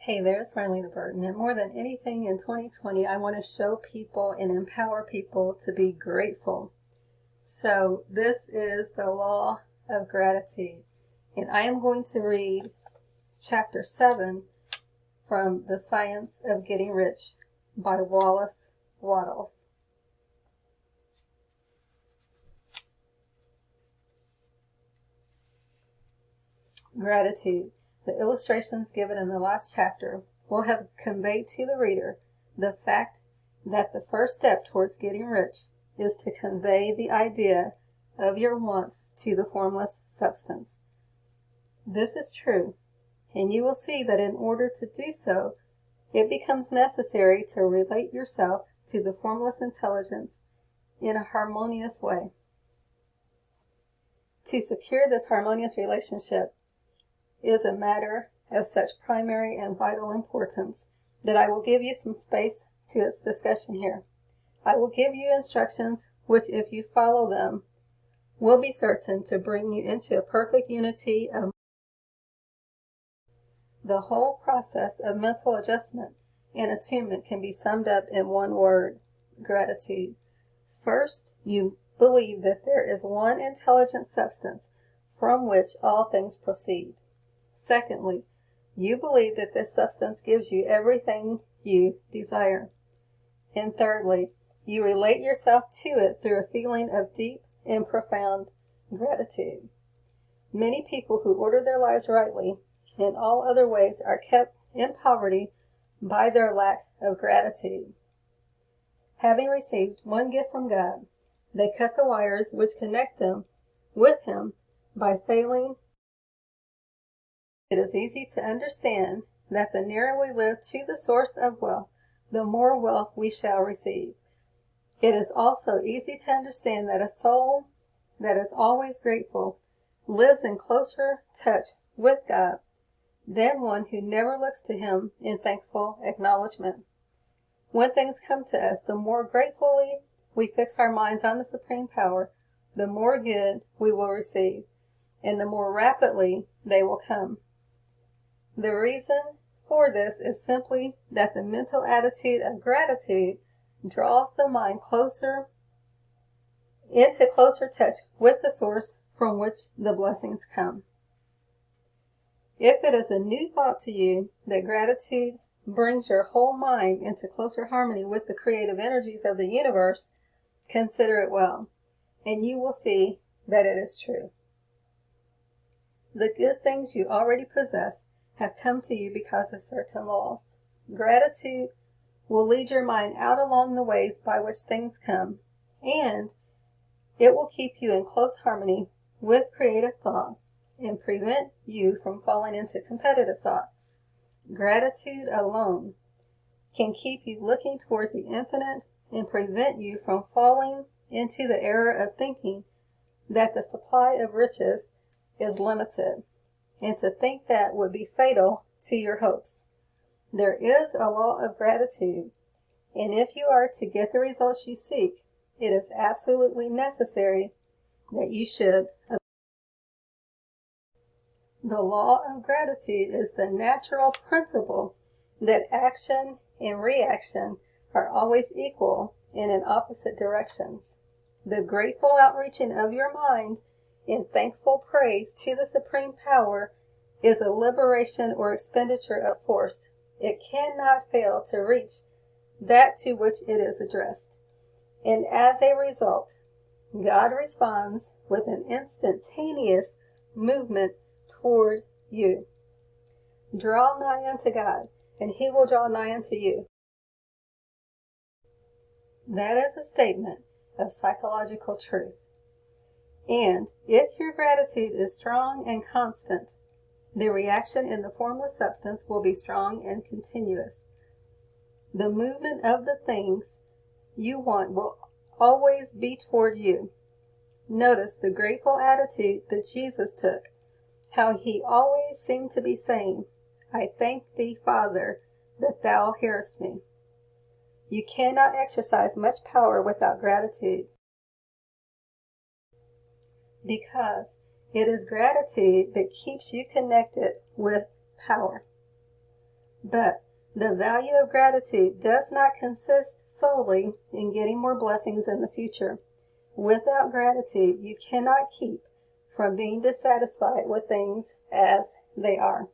Hey there, it's Marlena Burton, and more than anything in 2020, I want to show people and empower people to be grateful. So this is the law of gratitude, and I am going to read chapter 7 from The Science of Getting Rich by Wallace Wattles. Gratitude. The illustrations given in the last chapter will have conveyed to the reader the fact that the first step towards getting rich is to convey the idea of your wants to the formless substance. This is true, and you will see that in order to do so, it becomes necessary to relate yourself to the formless intelligence in a harmonious way. To secure this harmonious relationship is a matter of such primary and vital importance that I will give you some space to its discussion here. I will give you instructions which, if you follow them, will be certain to bring you into a perfect unity of the whole process of mental adjustment and attunement can be summed up in one word: gratitude. First, you believe that there is one intelligent substance from which all things proceed. Secondly, you believe that this substance gives you everything you desire. And thirdly, you relate yourself to it through a feeling of deep and profound gratitude. Many people who order their lives rightly in all other ways are kept in poverty by their lack of gratitude. Having received one gift from God, they cut the wires which connect them with Him by failing. It is easy to understand that the nearer we live to the source of wealth, the more wealth we shall receive. It is also easy to understand that a soul that is always grateful lives in closer touch with God than one who never looks to Him in thankful acknowledgement. When things come to us, the more gratefully we fix our minds on the Supreme Power, the more good we will receive, and the more rapidly they will come. The reason for this is simply that the mental attitude of gratitude draws the mind into closer touch with the source from which the blessings come. If it is a new thought to you that gratitude brings your whole mind into closer harmony with the creative energies of the universe, consider it well, and you will see that it is true. The good things you already possess have come to you because of certain laws. Gratitude will lead your mind out along the ways by which things come, and it will keep you in close harmony with creative thought and prevent you from falling into competitive thought. Gratitude alone can keep you looking toward the infinite and prevent you from falling into the error of thinking that the supply of riches is limited, and to think that would be fatal to your hopes. There is a law of gratitude, and if you are to get the results you seek, it is absolutely necessary that you should. The law of gratitude is the natural principle that action and reaction are always equal and in opposite directions. The grateful outreaching of your mind in thankful praise to the Supreme Power is a liberation or expenditure of force. It cannot fail to reach that to which it is addressed. And as a result, God responds with an instantaneous movement toward you. Draw nigh unto God, and He will draw nigh unto you. That is a statement of psychological truth. And if your gratitude is strong and constant, the reaction in the formless substance will be strong and continuous. The movement of the things you want will always be toward you. Notice the grateful attitude that Jesus took, how He always seemed to be saying, "I thank Thee, Father, that Thou hearest me." You cannot exercise much power without gratitude, because it is gratitude that keeps you connected with power. But the value of gratitude does not consist solely in getting more blessings in the future. Without gratitude, you cannot keep from being dissatisfied with things as they are.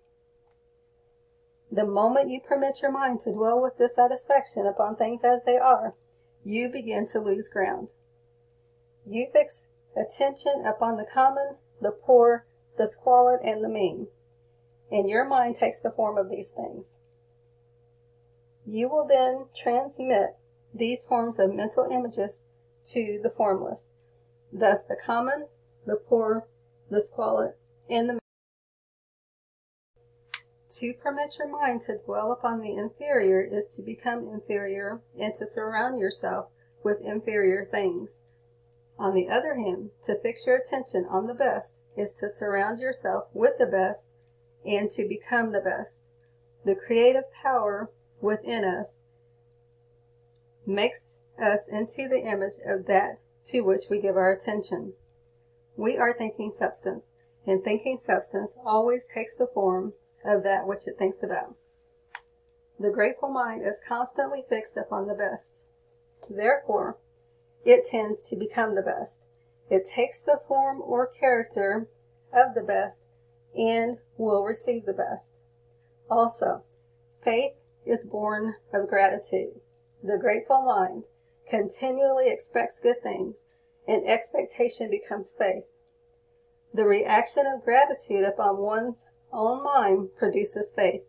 The moment you permit your mind to dwell with dissatisfaction upon things as they are, you begin to lose ground. You fix attention upon the common, the poor, the squalid, and the mean, and your mind takes the form of these things. You will then transmit these forms of mental images to the formless. Thus the common, the poor, the squalid, and the mean. To permit your mind to dwell upon the inferior is to become inferior and to surround yourself with inferior things. On the other hand, to fix your attention on the best is to surround yourself with the best and to become the best. The creative power within us makes us into the image of that to which we give our attention. We are thinking substance, and thinking substance always takes the form of that which it thinks about. The grateful mind is constantly fixed upon the best. Therefore, it tends to become the best. It takes the form or character of the best and will receive the best. Also, faith is born of gratitude. The grateful mind continually expects good things, and expectation becomes faith. The reaction of gratitude upon one's own mind produces faith.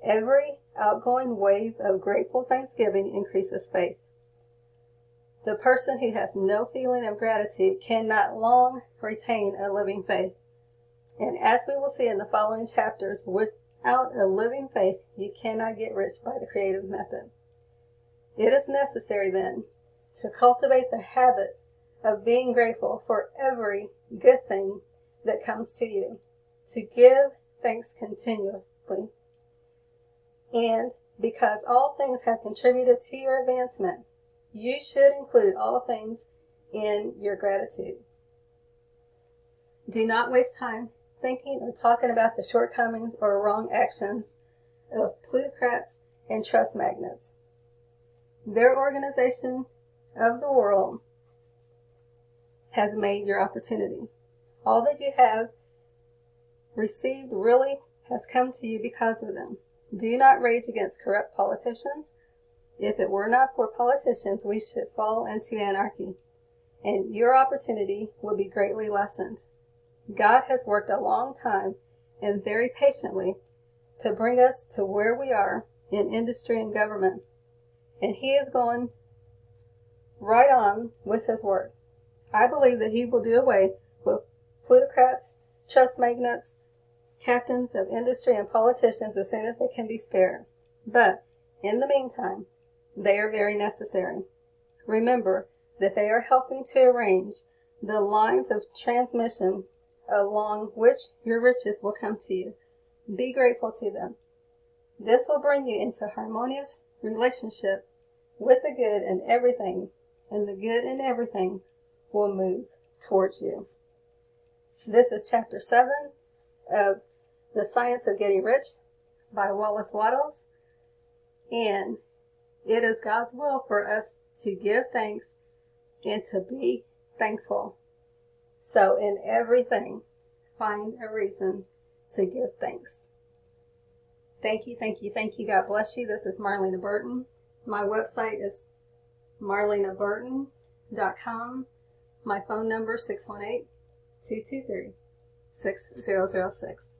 Every outgoing wave of grateful thanksgiving increases faith. The person who has no feeling of gratitude cannot long retain a living faith. And as we will see in the following chapters, without a living faith, you cannot get rich by the creative method. It is necessary then to cultivate the habit of being grateful for every good thing that comes to you, to give thanks continuously. And because all things have contributed to your advancement, you should include all things in your gratitude. Do not waste time thinking or talking about the shortcomings or wrong actions of plutocrats and trust magnates. Their organization of the world has made your opportunity. All that you have received really has come to you because of them. Do not rage against corrupt politicians. If it were not for politicians, we should fall into anarchy, and your opportunity will be greatly lessened. God has worked a long time and very patiently to bring us to where we are in industry and government, and He is going right on with His work. I believe that He will do away with plutocrats, trust magnates, captains of industry, and politicians as soon as they can be spared. But in the meantime, they are very necessary. Remember that they are helping to arrange the lines of transmission along which your riches will come to you. Be grateful to them. This will bring you into harmonious relationship with the good in everything, and the good in everything will move towards you. This is chapter 7 of The Science of Getting Rich by Wallace Wattles, and it is God's will for us to give thanks and to be thankful. So in everything, find a reason to give thanks. Thank you, thank you, thank you. God bless you. This is Marlena Burton. My website is marlenaburton.com. My phone number 618-223-6006.